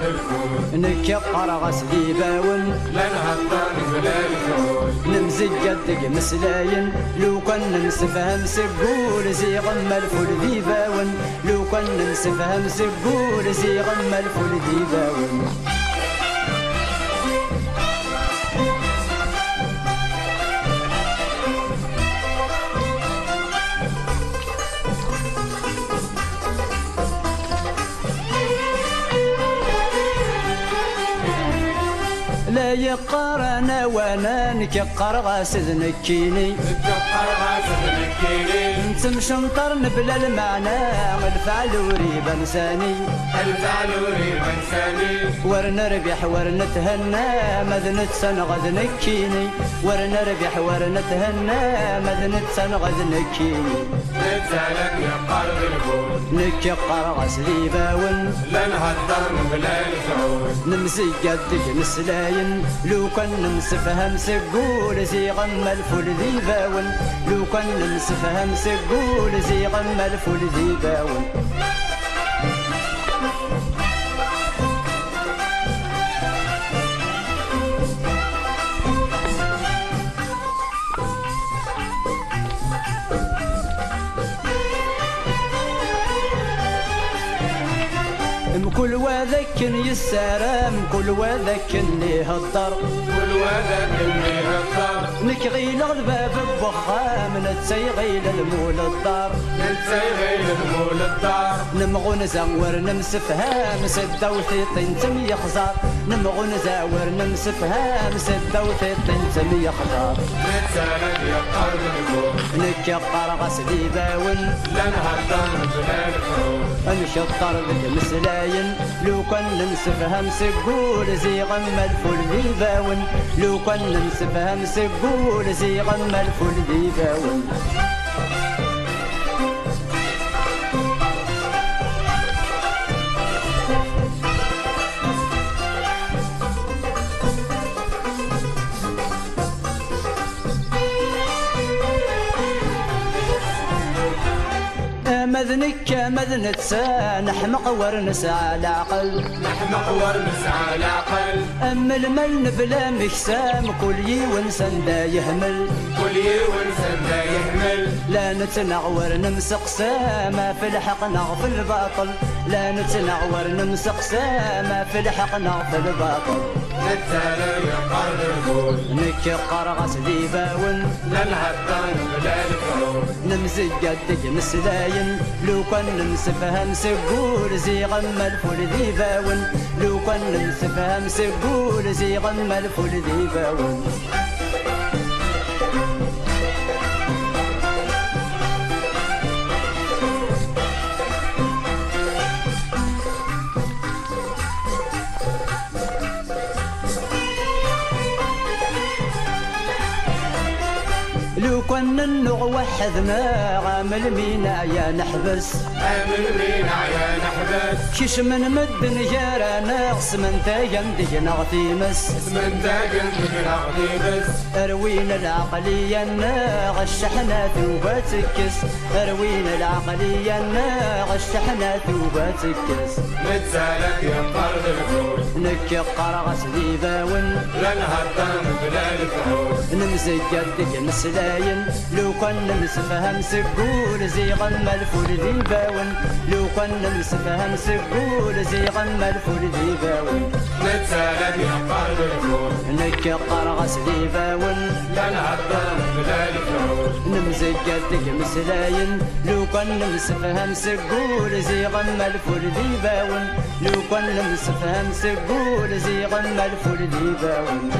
الفول نكقر غسلي باون لا نهضر بلا الفول نمزج قدك مسلاين لو كان نسفهم سقول زي غم الفول ذي باون لو كان نسفهم سقول زي غم الفول ذي باون لا يقارن وانا نكقر غاسد نكيني نكقر غاسد نكيني انت مشنطر بلا المعنى الفعل وريب انساني الفعل وريب انساني ورنربح ورنتهنى مذنت سن غد نكيني ورنربح ورنتهنى مذنت سن غد نكيني نتسالك يا قرب الفول نكقر غاسلي باون لا نهضر بلا الفول نمزي قدك مسلاين لو كان نسفهم سقول زي غم الفول ذي باون لو كان نسفهم سقول زي غم الفول ذي باون كل وذاك يسارم كل وذاك اللي هضر كل وذاك اللي هضر نكغيل الباب بوخام نتسيغيل المول الدار نتسيغيل المول الدار نمغون زاور نمسفهام سدة وثيطين تم يخزار نمغون زاور نمسفهام سدة وثيطين تم يخزار نتسالك يا قرب الفول نكقر غسلي باون لا نهضر بلا الفول نشطر ذك مسلاين لو كان نسفهم سقول زي غم الفول ذي باون لو كان نسفهم سقول زي غم الفول ذي باون مذنك مذنة نحمق ورنسعى العقل نحمق ورنسعى العقل أما المل بلا مكسام كل يونسن دا يهمل كل يونسن دا يهمل لا نتنعور نمسق ساما في الحق نغفل الباطل لا نتنعور نمسق ساما في الحق نغفل الباطل نتسالك يا قرب الفول نكقر غسلي باون لا نهضر بلا الفول نمزج قدك مسلاين لو كان نسفهم سقول زي غم الفول ذي باون لو كان نسفهم سقول زي غم الفول ذي باون لو كنا النوع وحدنا عامل مينا يا نحبس عامل مينا يا نحبس كيش من مدن جارانا من تاجم دينا غتيمس من تاجم دينا غتيمس اروينا العقلية غشحنا ثوباتكس اروينا العقلية غشحنا ثوباتكس نتسالك يا قرب الفول نكقر غسلي باون لا نهضر بلا الفول نمزج قدك مسلاين لو كان نسفهم سقول زي غم الفول ذي باون لو كان نسفهم سقول زي غم الفول ذي باون نتسالك يا قرب الفول نكقر غسلي باون لا نهضر بلا الفول نمزج قدك مسلاين لو كان نسفهم سقول زي غم الفول ذي باون لو كان نسفهم سقول زي غم الفول ذي باون